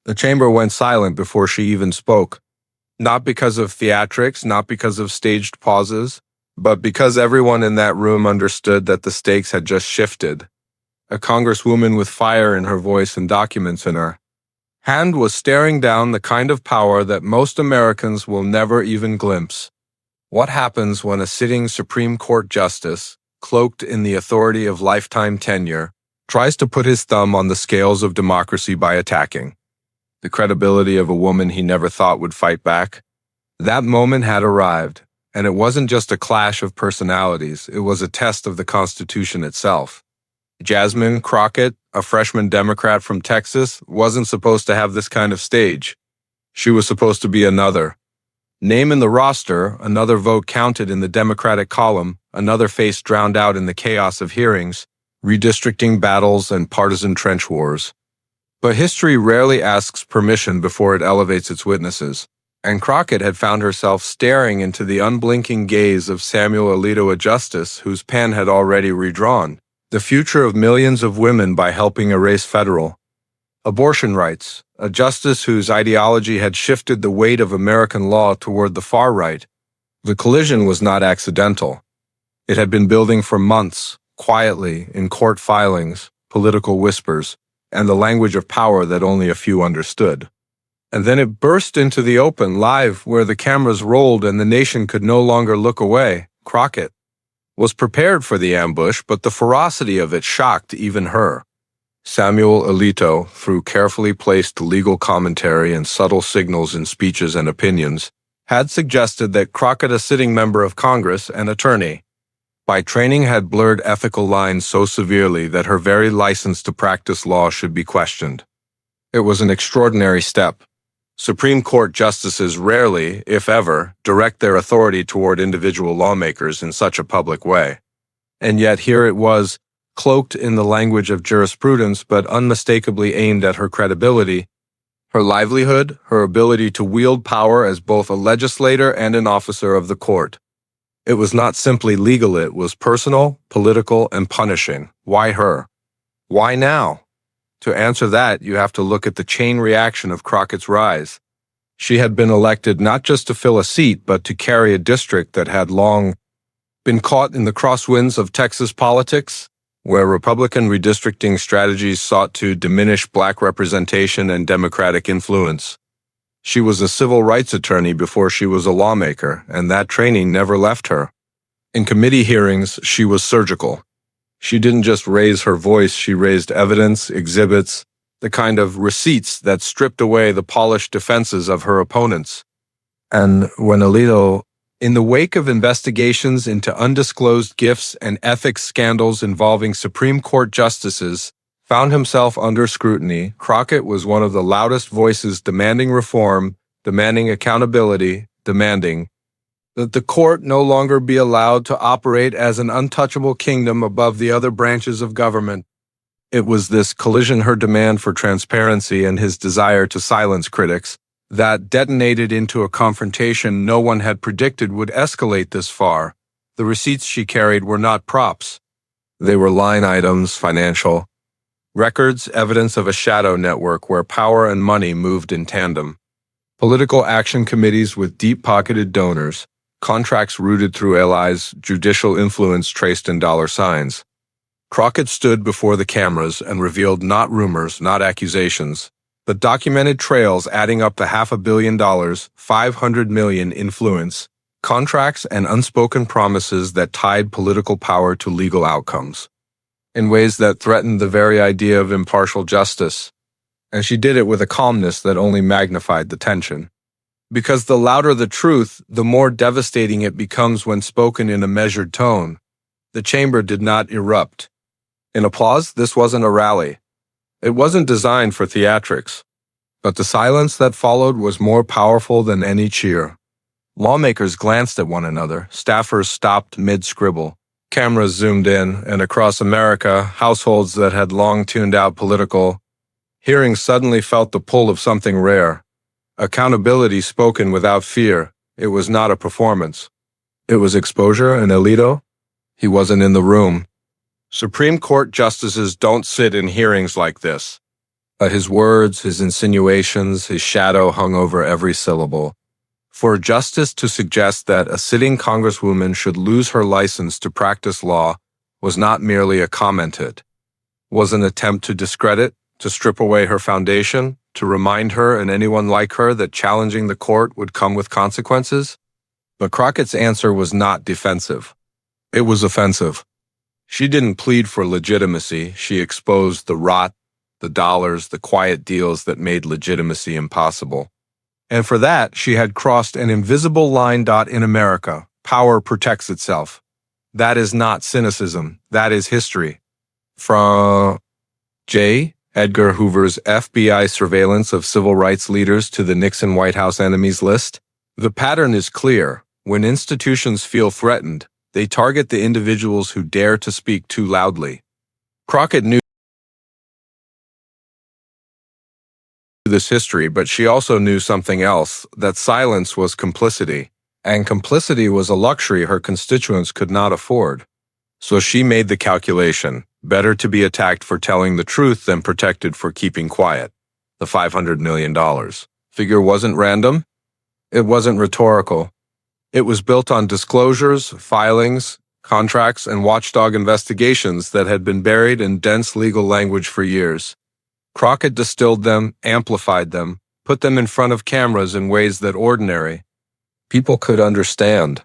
The chamber went silent before she even spoke, not because of theatrics, not because of staged pauses, but because everyone in that room understood that the stakes had just shifted. A congresswoman with fire in her voice and documents in her hand was staring down the kind of power that most Americans will never even glimpse. What happens when a sitting Supreme Court justice, cloaked in the authority of lifetime tenure, tries to put his thumb on the scales of democracy by attacking the credibility of a woman he never thought would fight back? That moment had arrived, and it wasn't just a clash of personalities, it was a test of the Constitution itself. Jasmine Crockett, a freshman Democrat from Texas, wasn't supposed to have this kind of stage. She was supposed to be another name in the roster, another vote counted in the Democratic column, another face drowned out in the chaos of hearings, redistricting battles, and partisan trench wars. But history rarely asks permission before it elevates its witnesses, and Crockett had found herself staring into the unblinking gaze of Samuel Alito, a justice whose pen had already redrawn the future of millions of women by helping erase federal abortion rights, a justice whose ideology had shifted the weight of American law toward the far right. The collision was not accidental. It had been building for months, quietly, in court filings, political whispers, and the language of power that only a few understood. And then it burst into the open, live, where the cameras rolled and the nation could no longer look away. Crockett was prepared for the ambush, but the ferocity of it shocked even her. Samuel Alito, through carefully placed legal commentary and subtle signals in speeches and opinions, had suggested that Crockett, a sitting member of Congress and attorney, by training had blurred ethical lines so severely that her very license to practice law should be questioned. It was an extraordinary step. Supreme Court justices rarely, if ever, direct their authority toward individual lawmakers in such a public way. And yet here it was, cloaked in the language of jurisprudence but unmistakably aimed at her credibility, her livelihood, her ability to wield power as both a legislator and an officer of the court. It was not simply legal, it was personal, political, and punishing. Why her? Why now? To answer that, you have to look at the chain reaction of Crockett's rise. She had been elected not just to fill a seat, but to carry a district that had long been caught in the crosswinds of Texas politics, where Republican redistricting strategies sought to diminish Black representation and Democratic influence. She was a civil rights attorney before she was a lawmaker, and that training never left her. In committee hearings, she was surgical. She didn't just raise her voice, she raised evidence, exhibits, the kind of receipts that stripped away the polished defenses of her opponents. And when Alito, in the wake of investigations into undisclosed gifts and ethics scandals involving Supreme Court justices, found himself under scrutiny, Crockett was one of the loudest voices demanding reform, demanding accountability, demanding that the court no longer be allowed to operate as an untouchable kingdom above the other branches of government. It was this collision, her demand for transparency and his desire to silence critics, that detonated into a confrontation no one had predicted would escalate this far. The receipts she carried were not props. They were line items, financial records, evidence of a shadow network where power and money moved in tandem. Political action committees with deep-pocketed donors, contracts rooted through allies, judicial influence traced in dollar signs. Crockett stood before the cameras and revealed not rumors, not accusations, but documented trails adding up to $500 million, $500 million influence, contracts and unspoken promises that tied political power to legal outcomes, in ways that threatened the very idea of impartial justice. And she did it with a calmness that only magnified the tension. Because the louder the truth, the more devastating it becomes when spoken in a measured tone. The chamber did not erupt. In applause, this wasn't a rally. It wasn't designed for theatrics. But the silence that followed was more powerful than any cheer. Lawmakers glanced at one another, staffers stopped mid-scribble. Cameras zoomed in, and across America, households that had long tuned out political hearings suddenly felt the pull of something rare. Accountability spoken without fear. It was not a performance. It was exposure, and Alito? He wasn't in the room. Supreme Court justices don't sit in hearings like this. His words, his insinuations, his shadow hung over every syllable. For a justice to suggest that a sitting congresswoman should lose her license to practice law was not merely a comment, it was an attempt to discredit, to strip away her foundation, to remind her and anyone like her that challenging the court would come with consequences. But Crockett's answer was not defensive. It was offensive. She didn't plead for legitimacy. She exposed the rot, the dollars, the quiet deals that made legitimacy impossible. And for that, she had crossed an invisible line. In America, power protects itself. That is not cynicism. That is history. From J. Edgar Hoover's FBI surveillance of civil rights leaders to the Nixon White House enemies list, the pattern is clear. When institutions feel threatened, they target the individuals who dare to speak too loudly. Crockett knew this history, but she also knew something else, that silence was complicity, and complicity was a luxury her constituents could not afford. So she made the calculation, better to be attacked for telling the truth than protected for keeping quiet. The $500 million figure wasn't random. It wasn't rhetorical. It was built on disclosures, filings, contracts, and watchdog investigations that had been buried in dense legal language for years. Crockett distilled them, amplified them, put them in front of cameras in ways that ordinary people could understand.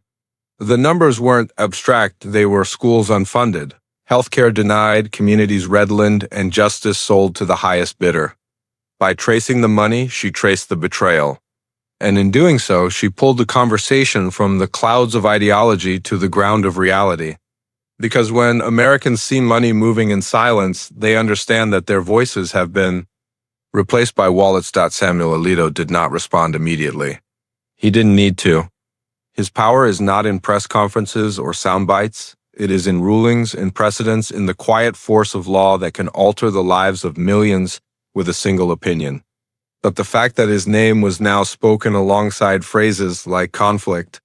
The numbers weren't abstract, they were schools unfunded, healthcare denied, communities redlined, and justice sold to the highest bidder. By tracing the money, she traced the betrayal. And in doing so, she pulled the conversation from the clouds of ideology to the ground of reality. Because when Americans see money moving in silence, they understand that their voices have been replaced by wallets. Samuel Alito did not respond immediately. He didn't need to. His power is not in press conferences or sound bites. It is in rulings, in precedents, in the quiet force of law that can alter the lives of millions with a single opinion. But the fact that his name was now spoken alongside phrases like conflict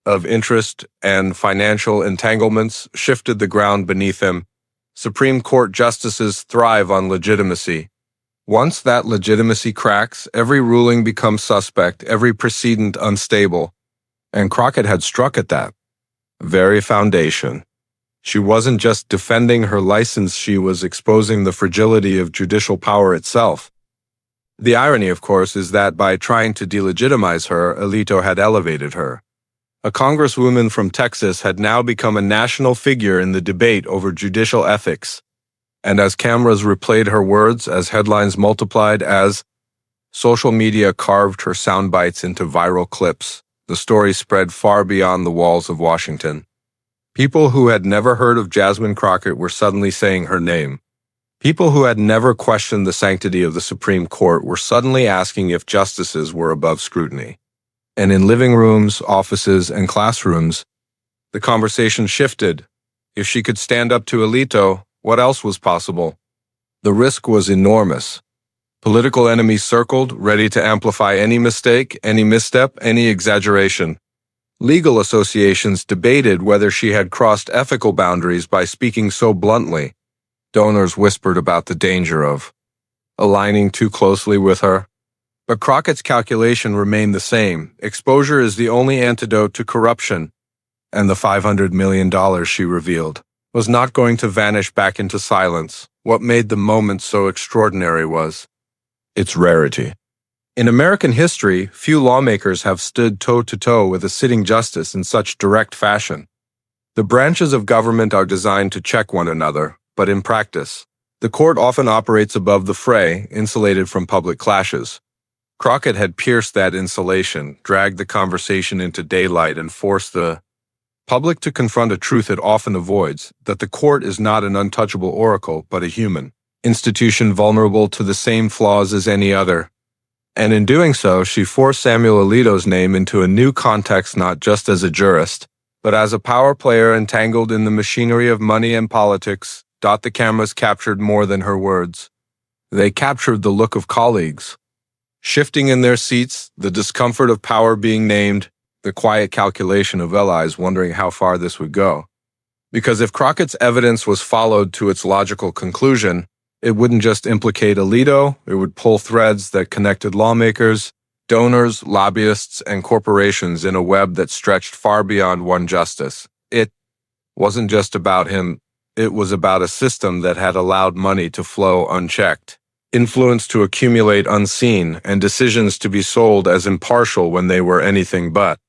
of interest and financial entanglements shifted the ground beneath him. Supreme Court justices thrive on legitimacy. Once that legitimacy cracks, every ruling becomes suspect, every precedent unstable. And Crockett had struck at that very foundation. She wasn't just defending her license, she was exposing the fragility of judicial power itself. The irony, of course, is that by trying to delegitimize her, Alito had elevated her. A congresswoman from Texas had now become a national figure in the debate over judicial ethics. And as cameras replayed her words, as headlines multiplied, as social media carved her sound bites into viral clips, the story spread far beyond the walls of Washington. People who had never heard of Jasmine Crockett were suddenly saying her name. People who had never questioned the sanctity of the Supreme Court were suddenly asking if justices were above scrutiny. And in living rooms, offices, and classrooms, the conversation shifted. If she could stand up to Alito, what else was possible? The risk was enormous. Political enemies circled, ready to amplify any mistake, any misstep, any exaggeration. Legal associations debated whether she had crossed ethical boundaries by speaking so bluntly. Donors whispered about the danger of aligning too closely with her. But Crockett's calculation remained the same. Exposure is the only antidote to corruption. And the $500 million she revealed was not going to vanish back into silence. What made the moment so extraordinary was its rarity. In American history, few lawmakers have stood toe-to-toe with a sitting justice in such direct fashion. The branches of government are designed to check one another, but in practice, the court often operates above the fray, insulated from public clashes. Crockett had pierced that insulation, dragged the conversation into daylight, and forced the public to confront a truth it often avoids, that the court is not an untouchable oracle, but a human institution vulnerable to the same flaws as any other. And in doing so, she forced Samuel Alito's name into a new context, not just as a jurist, but as a power player entangled in the machinery of money and politics. The cameras captured more than her words. They captured the look of colleagues, shifting in their seats, the discomfort of power being named, the quiet calculation of allies wondering how far this would go. Because if Crockett's evidence was followed to its logical conclusion, It wouldn't just implicate Alito, it would pull threads that connected lawmakers, donors, lobbyists, and corporations in a web that stretched far beyond one justice. It wasn't just about him, it was about a system that had allowed money to flow unchecked, influence to accumulate unseen, and decisions to be sold as impartial when they were anything but.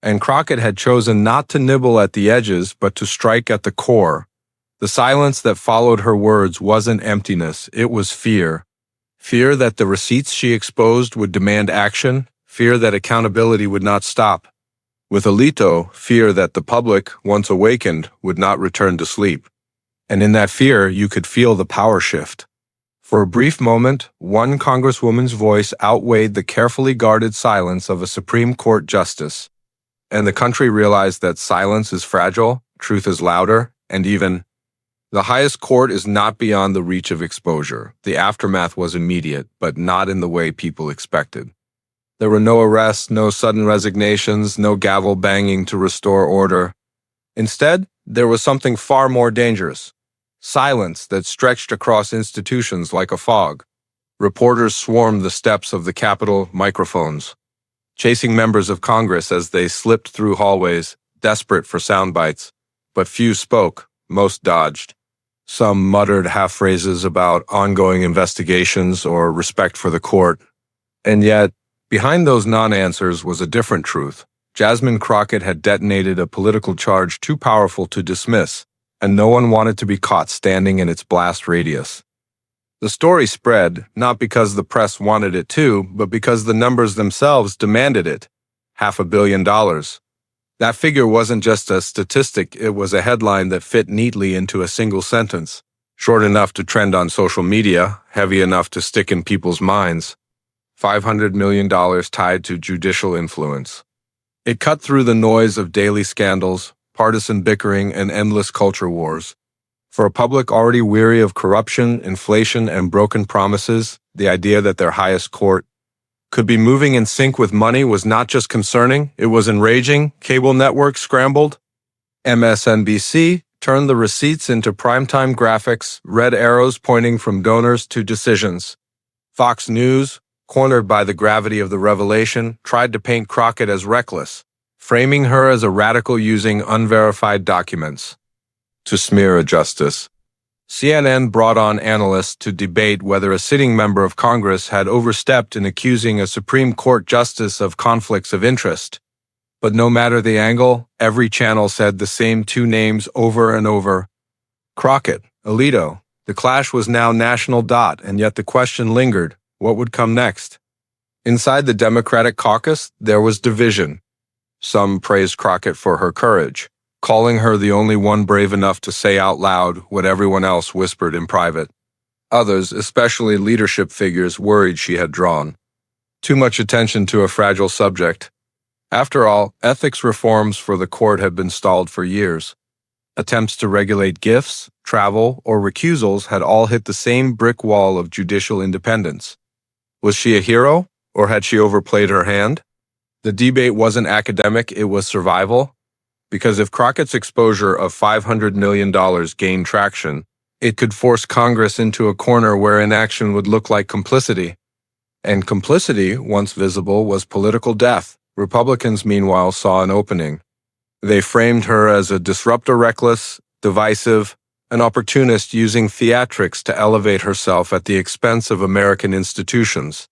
And Crockett had chosen not to nibble at the edges, but to strike at the core. The silence that followed her words wasn't emptiness, it was fear. Fear that the receipts she exposed would demand action, fear that accountability would not stop. With Alito, fear that the public, once awakened, would not return to sleep. And in that fear, you could feel the power shift. For a brief moment, one Congresswoman's voice outweighed the carefully guarded silence of a Supreme Court justice. And the country realized that silence is fragile, truth is louder, and even the highest court is not beyond the reach of exposure. The aftermath was immediate, but not in the way people expected. There were no arrests, no sudden resignations, no gavel banging to restore order. Instead, there was something far more dangerous. Silence that stretched across institutions like a fog. Reporters swarmed the steps of the Capitol microphones, chasing members of Congress as they slipped through hallways, desperate for sound bites. But few spoke, most dodged. Some muttered half-phrases about ongoing investigations or respect for the court. And yet, behind those non-answers was a different truth. Jasmine Crockett had detonated a political charge too powerful to dismiss, and no one wanted to be caught standing in its blast radius. The story spread, not because the press wanted it to, but because the numbers themselves demanded it. $500 million. That figure wasn't just a statistic, it was a headline that fit neatly into a single sentence, short enough to trend on social media, heavy enough to stick in people's minds. $500 million tied to judicial influence. It cut through the noise of daily scandals, partisan bickering, and endless culture wars. For a public already weary of corruption, inflation, and broken promises, the idea that their highest court could be moving in sync with money was not just concerning, it was enraging. Cable networks scrambled. MSNBC turned the receipts into primetime graphics, red arrows pointing from donors to decisions. Fox News, cornered by the gravity of the revelation, tried to paint Crockett as reckless, framing her as a radical using unverified documents to smear a justice. CNN brought on analysts to debate whether a sitting member of Congress had overstepped in accusing a Supreme Court justice of conflicts of interest. But no matter the angle, every channel said the same two names over and over. Crockett, Alito. The clash was now national, and yet the question lingered, what would come next? Inside the Democratic caucus, there was division. Some praised Crockett for her courage, calling her the only one brave enough to say out loud what everyone else whispered in private. Others, especially leadership figures, worried she had drawn too much attention to a fragile subject. After all, ethics reforms for the court had been stalled for years. Attempts to regulate gifts, travel, or recusals had all hit the same brick wall of judicial independence. Was she a hero, or had she overplayed her hand? The debate wasn't academic, it was survival. Because if Crockett's exposure of $500 million gained traction, it could force Congress into a corner where inaction would look like complicity. And complicity, once visible, was political death. Republicans, meanwhile, saw an opening. They framed her as a disruptor, reckless, divisive, an opportunist using theatrics to elevate herself at the expense of American institutions.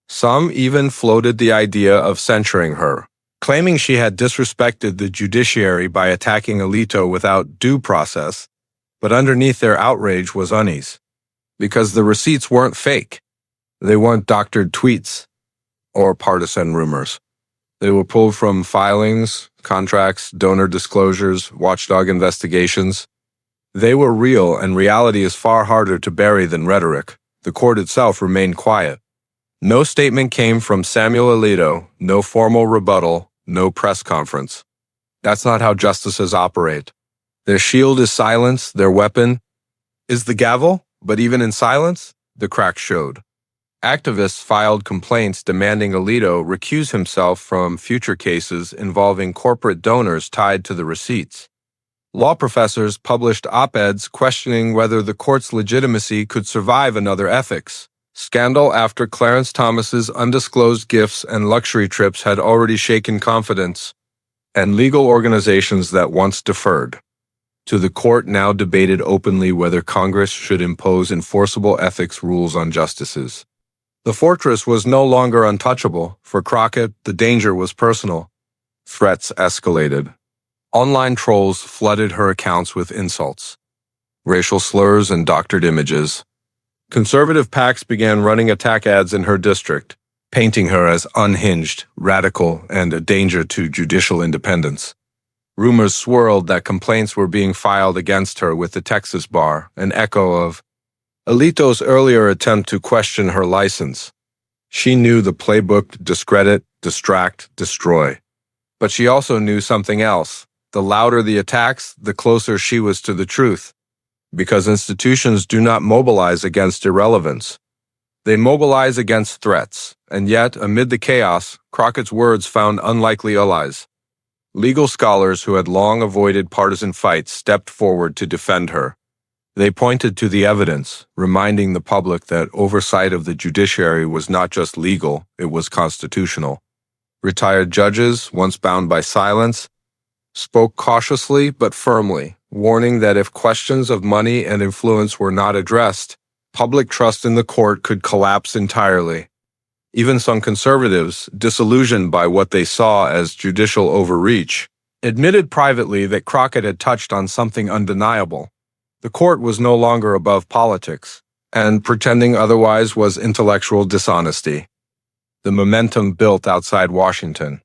Some even floated the idea of censuring her, claiming she had disrespected the judiciary by attacking Alito without due process, but underneath their outrage was unease. Because the receipts weren't fake. They weren't doctored tweets or partisan rumors. They were pulled from filings, contracts, donor disclosures, watchdog investigations. They were real, and reality is far harder to bury than rhetoric. The court itself remained quiet. No statement came from Samuel Alito, no formal rebuttal, no press conference. That's not how justices operate. Their shield is silence, their weapon is the gavel, but even in silence, the cracks showed. Activists filed complaints demanding Alito recuse himself from future cases involving corporate donors tied to the receipts. Law professors published op-eds questioning whether the court's legitimacy could survive another ethics scandal after Clarence Thomas's undisclosed gifts and luxury trips had already shaken confidence, and legal organizations that once deferred to the court now debated openly whether Congress should impose enforceable ethics rules on justices. The fortress was no longer untouchable. For Crockett, the danger was personal. Threats escalated. Online trolls flooded her accounts with insults, racial slurs, and doctored images. Conservative PACs began running attack ads in her district, painting her as unhinged, radical, and a danger to judicial independence. Rumors swirled that complaints were being filed against her with the Texas bar, an echo of Alito's earlier attempt to question her license. She knew the playbook: discredit, distract, destroy. But she also knew something else. The louder the attacks, the closer she was to the truth. Because institutions do not mobilize against irrelevance. They mobilize against threats, and yet, amid the chaos, Crockett's words found unlikely allies. Legal scholars who had long avoided partisan fights stepped forward to defend her. They pointed to the evidence, reminding the public that oversight of the judiciary was not just legal, it was constitutional. Retired judges, once bound by silence, spoke cautiously but firmly, warning that if questions of money and influence were not addressed, public trust in the court could collapse entirely. Even some conservatives, disillusioned by what they saw as judicial overreach, admitted privately that Crockett had touched on something undeniable. The court was no longer above politics, and pretending otherwise was intellectual dishonesty. The momentum built outside Washington.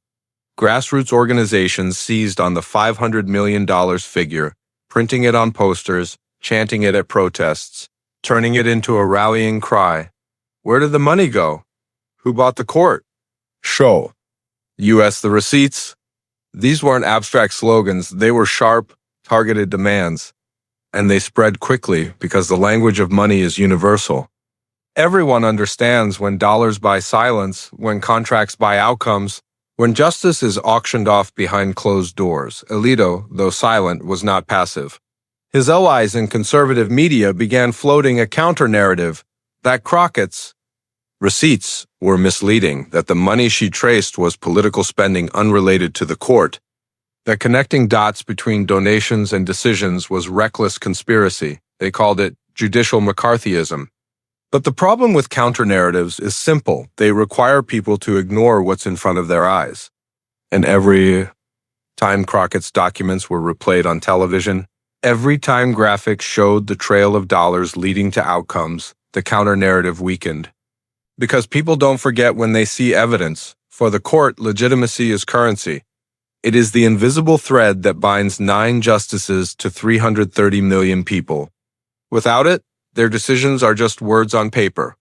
Grassroots organizations seized on the $500 million figure, printing it on posters, chanting it at protests, turning it into a rallying cry. Where did the money go? Who bought the court? Show. U.S. the receipts. These weren't abstract slogans, they were sharp, targeted demands. And they spread quickly because the language of money is universal. Everyone understands when dollars buy silence, when contracts buy outcomes, when justice is auctioned off behind closed doors. Alito, though silent, was not passive. His allies in conservative media began floating a counter-narrative that Crockett's receipts were misleading, that the money she traced was political spending unrelated to the court, that connecting dots between donations and decisions was reckless conspiracy. They called it judicial McCarthyism. But the problem with counter-narratives is simple. They require people to ignore what's in front of their eyes. And every time Crockett's documents were replayed on television, every time graphics showed the trail of dollars leading to outcomes, the counter-narrative weakened. Because people don't forget when they see evidence. For the court, legitimacy is currency. It is the invisible thread that binds 9 justices to 330 million people. Without it, their decisions are just words on paper.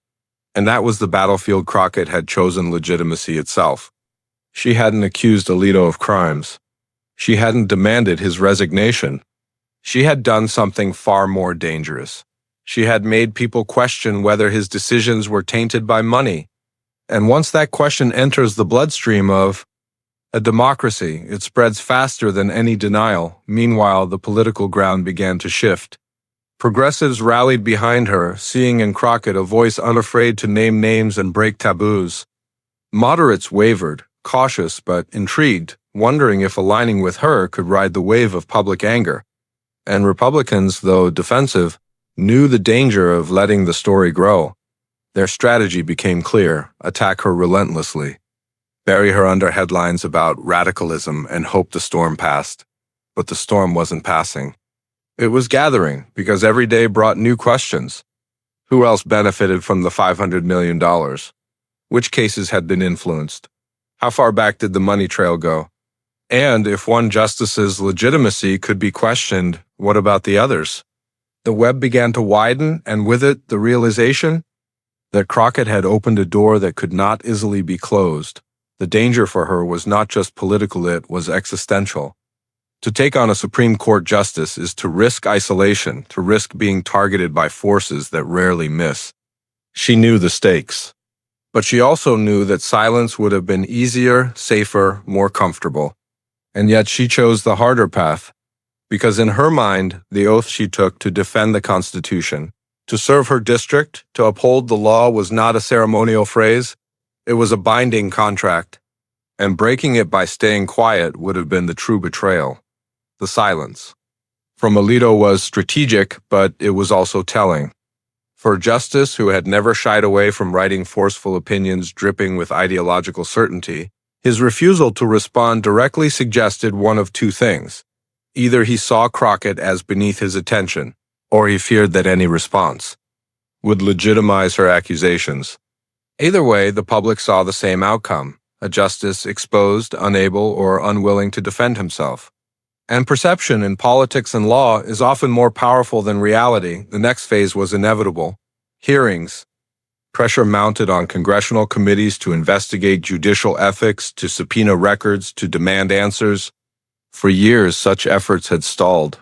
And that was the battlefield Crockett had chosen: legitimacy itself. She hadn't accused Alito of crimes. She hadn't demanded his resignation. She had done something far more dangerous. She had made people question whether his decisions were tainted by money. And once that question enters the bloodstream of a democracy, it spreads faster than any denial. Meanwhile, the political ground began to shift. Progressives rallied behind her, seeing in Crockett a voice unafraid to name names and break taboos. Moderates wavered, cautious but intrigued, wondering if aligning with her could ride the wave of public anger. And Republicans, though defensive, knew the danger of letting the story grow. Their strategy became clear: attack her relentlessly, bury her under headlines about radicalism, and hope the storm passed. But the storm wasn't passing. It was gathering, because every day brought new questions. Who else benefited from the $500 million? Which cases had been influenced? How far back did the money trail go? And if one justice's legitimacy could be questioned, what about the others? The web began to widen, and with it, the realization that Crockett had opened a door that could not easily be closed. The danger for her was not just political, it was existential. To take on a Supreme Court justice is to risk isolation, to risk being targeted by forces that rarely miss. She knew the stakes. But she also knew that silence would have been easier, safer, more comfortable. And yet she chose the harder path, because in her mind, the oath she took to defend the Constitution, to serve her district, to uphold the law was not a ceremonial phrase, it was a binding contract, and breaking it by staying quiet would have been the true betrayal. The silence from Alito was strategic, but it was also telling. For Justice, who had never shied away from writing forceful opinions dripping with ideological certainty, his refusal to respond directly suggested one of two things. Either he saw Crockett as beneath his attention, or he feared that any response would legitimize her accusations. Either way, the public saw the same outcome, a justice exposed, unable, or unwilling to defend himself. And perception in politics and law is often more powerful than reality. The next phase was inevitable. Hearings. Pressure mounted on congressional committees to investigate judicial ethics, to subpoena records, to demand answers. For years, such efforts had stalled.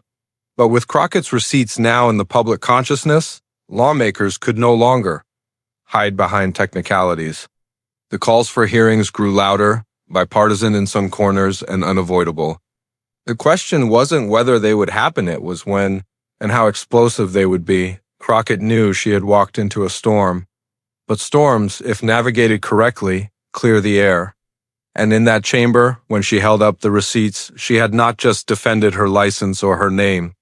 But with Crockett's receipts now in the public consciousness, lawmakers could no longer hide behind technicalities. The calls for hearings grew louder, bipartisan in some corners, and unavoidable. The question wasn't whether they would happen, it was when and how explosive they would be. Crockett knew she had walked into a storm. But storms, if navigated correctly, clear the air. And in that chamber, when she held up the receipts, she had not just defended her license or her name.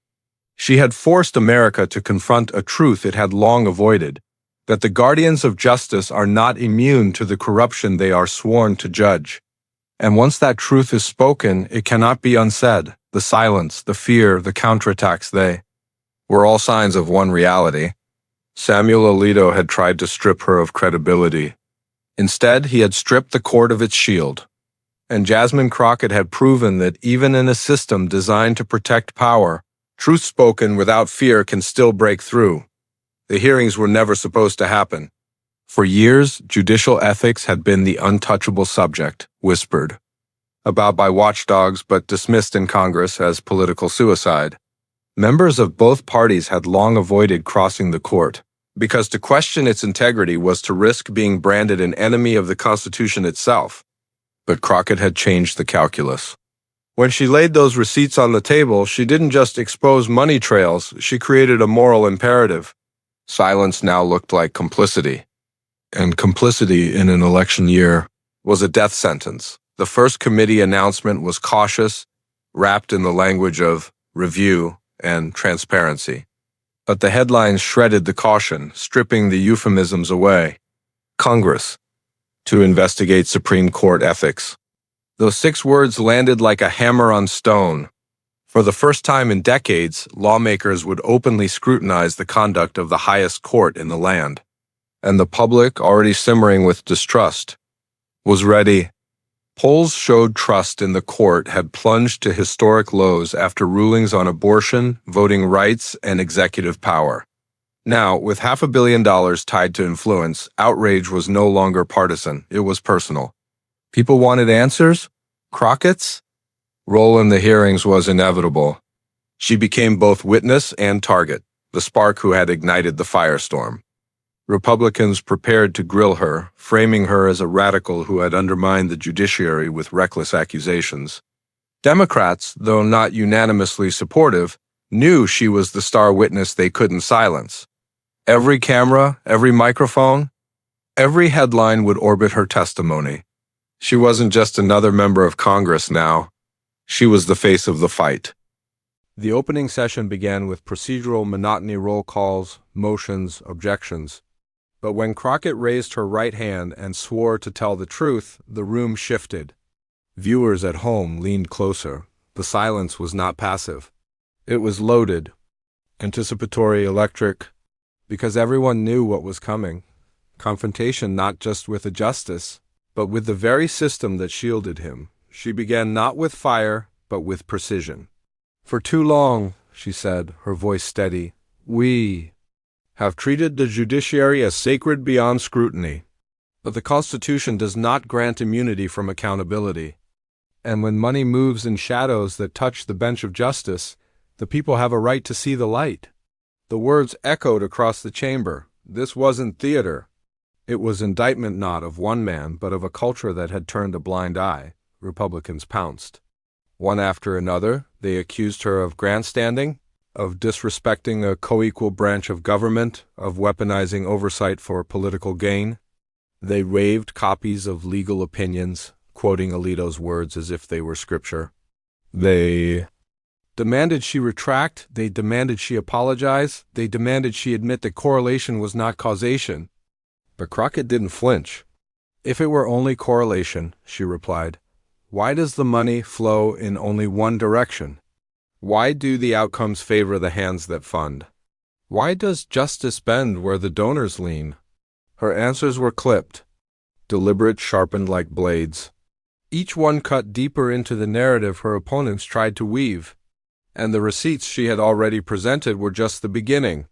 She had forced America to confront a truth it had long avoided, that the guardians of justice are not immune to the corruption they are sworn to judge. And once that truth is spoken, it cannot be unsaid. The silence, the fear, the counterattacks, they were all signs of one reality. Samuel Alito had tried to strip her of credibility. Instead, he had stripped the court of its shield. And Jasmine Crockett had proven that even in a system designed to protect power, truth spoken without fear can still break through. The hearings were never supposed to happen. For years, judicial ethics had been the untouchable subject, whispered about by watchdogs but dismissed in Congress as political suicide. Members of both parties had long avoided crossing the court, because to question its integrity was to risk being branded an enemy of the Constitution itself. But Crockett had changed the calculus. When she laid those receipts on the table, she didn't just expose money trails, she created a moral imperative. Silence now looked like complicity. And complicity in an election year was a death sentence. The first committee announcement was cautious, wrapped in the language of review and transparency. But the headlines shredded the caution, stripping the euphemisms away. Congress, to investigate Supreme Court ethics. Those 6 words landed like a hammer on stone. For the first time in decades, lawmakers would openly scrutinize the conduct of the highest court in the land. And the public, already simmering with distrust, was ready. Polls showed trust in the court had plunged to historic lows after rulings on abortion, voting rights, and executive power. Now, with $500 million tied to influence, outrage was no longer partisan, it was personal. People wanted answers? Crockett's role in the hearings was inevitable. She became both witness and target, the spark who had ignited the firestorm. Republicans prepared to grill her, framing her as a radical who had undermined the judiciary with reckless accusations. Democrats, though not unanimously supportive, knew she was the star witness they couldn't silence. Every camera, every microphone, every headline would orbit her testimony. She wasn't just another member of Congress now. She was the face of the fight. The opening session began with procedural monotony roll calls, motions, objections. But when Crockett raised her right hand and swore to tell the truth, the room shifted. Viewers at home leaned closer. The silence was not passive. It was loaded, anticipatory, electric, because everyone knew what was coming. Confrontation not just with a justice, but with the very system that shielded him. She began not with fire, but with precision. "For too long," she said, her voice steady, "we have treated the judiciary as sacred beyond scrutiny. But the Constitution does not grant immunity from accountability. And when money moves in shadows that touch the bench of justice, the people have a right to see the light." The words echoed across the chamber. This wasn't theater. It was indictment not of one man, but of a culture that had turned a blind eye. Republicans pounced. One after another, They accused her of grandstanding, of disrespecting a co-equal branch of government, of weaponizing oversight for political gain. They raved copies of legal opinions, quoting Alito's words as if they were scripture. They demanded she retract, they demanded she apologize, they demanded she admit that correlation was not causation. But Crockett didn't flinch. If it were only correlation, she replied, why does the money flow in only one direction? Why do the outcomes favor the hands that fund? Why does justice bend where the donors lean? Her answers were clipped, deliberate, sharpened like blades. Each one cut deeper into the narrative her opponents tried to weave, and the receipts she had already presented were just the beginning.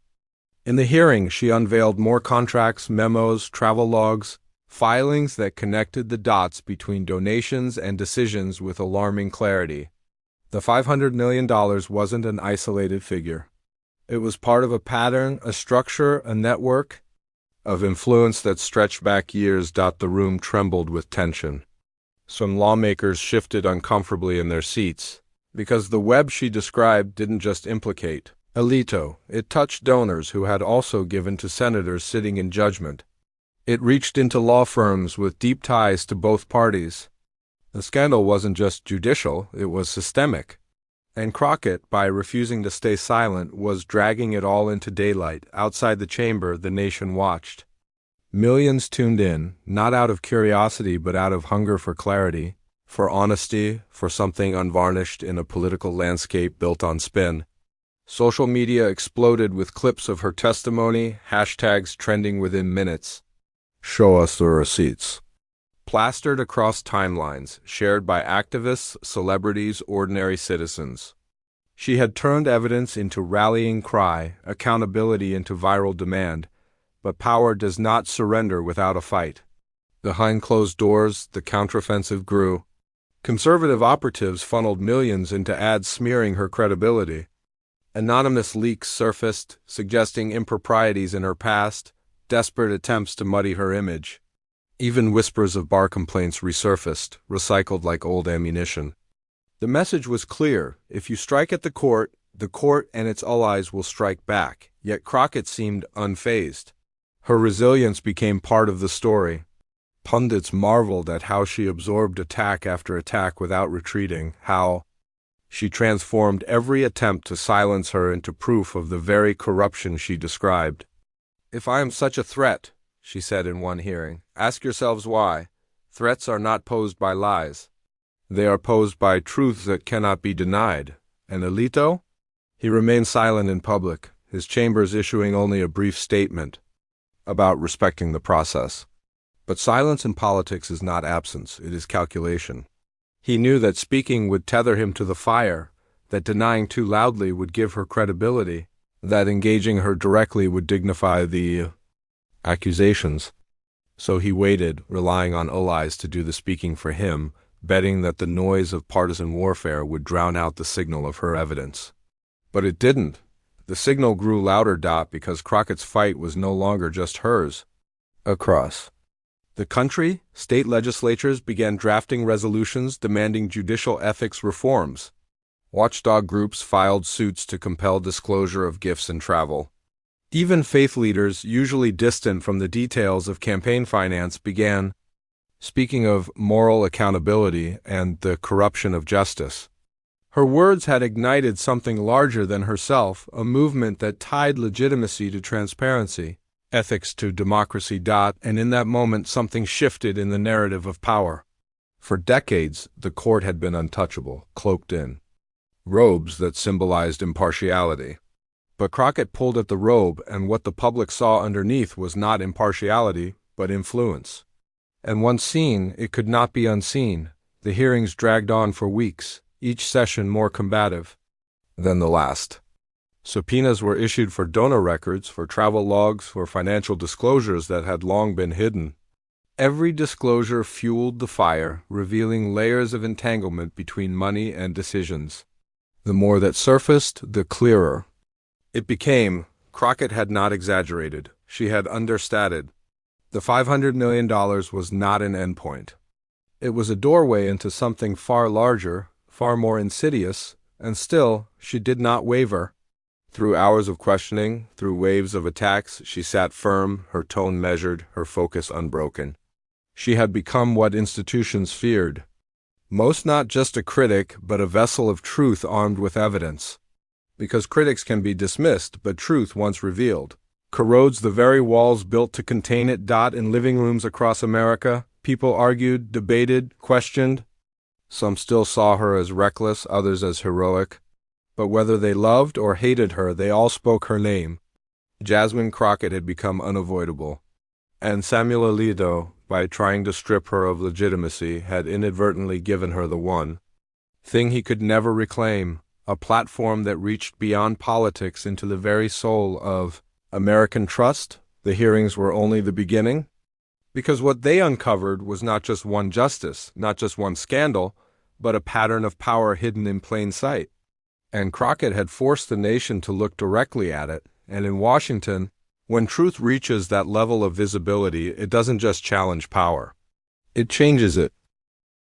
In the hearing, she unveiled more contracts, memos, travel logs, filings that connected the dots between donations and decisions with alarming clarity. The $500 million wasn't an isolated figure. It was part of a pattern, a structure, a network of influence that stretched back years. The room trembled with tension. Some lawmakers shifted uncomfortably in their seats, because the web she described didn't just implicate Alito. It touched donors who had also given to senators sitting in judgment. It reached into law firms with deep ties to both parties. The scandal wasn't just judicial, it was systemic. And Crockett, by refusing to stay silent, was dragging it all into daylight. Outside the chamber, the nation watched. Millions tuned in, not out of curiosity but out of hunger for clarity, for honesty, for something unvarnished in a political landscape built on spin. Social media exploded with clips of her testimony, hashtags trending within minutes. Show us the receipts. Plastered across timelines, shared by activists, celebrities, ordinary citizens. She had turned evidence into rallying cry, accountability into viral demand, but power does not surrender without a fight. Behind closed doors, the counteroffensive grew. Conservative operatives funneled millions into ads smearing her credibility. Anonymous leaks surfaced, suggesting improprieties in her past, desperate attempts to muddy her image. Even whispers of bar complaints resurfaced, recycled like old ammunition. The message was clear: if you strike at the court and its allies will strike back. Yet Crockett seemed unfazed. Her resilience became part of the story. Pundits marveled at how she absorbed attack after attack without retreating, how she transformed every attempt to silence her into proof of the very corruption she described. If I am such a threat, she said in one hearing, ask yourselves why. Threats are not posed by lies. They are posed by truths that cannot be denied. And Alito? He remained silent in public, his chambers issuing only a brief statement about respecting the process. But silence in politics is not absence, it is calculation. He knew that speaking would tether him to the fire, that denying too loudly would give her credibility, that engaging her directly would dignify the accusations. So he waited, relying on allies to do the speaking for him, betting that the noise of partisan warfare would drown out the signal of her evidence. But it didn't. The signal grew louder, because Crockett's fight was no longer just hers. Across the country, state legislatures began drafting resolutions demanding judicial ethics reforms. Watchdog groups filed suits to compel disclosure of gifts and travel. Even faith leaders, usually distant from the details of campaign finance, began speaking of moral accountability and the corruption of justice. Her words had ignited something larger than herself, a movement that tied legitimacy to transparency, ethics to democracy. And in that moment something shifted in the narrative of power. For decades, the court had been untouchable, cloaked in robes that symbolized impartiality. But Crockett pulled at the robe, and what the public saw underneath was not impartiality, but influence. And once seen, it could not be unseen. The hearings dragged on for weeks, each session more combative than the last. Subpoenas were issued for donor records, for travel logs, for financial disclosures that had long been hidden. Every disclosure fueled the fire, revealing layers of entanglement between money and decisions. The more that surfaced, the clearer it became. Crockett had not exaggerated. She had understated. The $500 million was not an endpoint. It was a doorway into something far larger, far more insidious, And still, she did not waver. Through hours of questioning, through waves of attacks, she sat firm, her tone measured, her focus unbroken. She had become what institutions feared. Most not just a critic, but a vessel of truth armed with evidence. Because critics can be dismissed, but truth, once revealed, corrodes the very walls built to contain it. In living rooms across America, people argued, debated, questioned. Some still saw her as reckless, others as heroic. But whether they loved or hated her, they all spoke her name. Jasmine Crockett had become unavoidable. And Samuel Alito, by trying to strip her of legitimacy, had inadvertently given her the one thing he could never reclaim, a platform that reached beyond politics into the very soul of American trust. The hearings were only the beginning, because what they uncovered was not just one justice, not just one scandal, but a pattern of power hidden in plain sight. And Crockett had forced the nation to look directly at it, and in Washington, when truth reaches that level of visibility, it doesn't just challenge power. It changes it.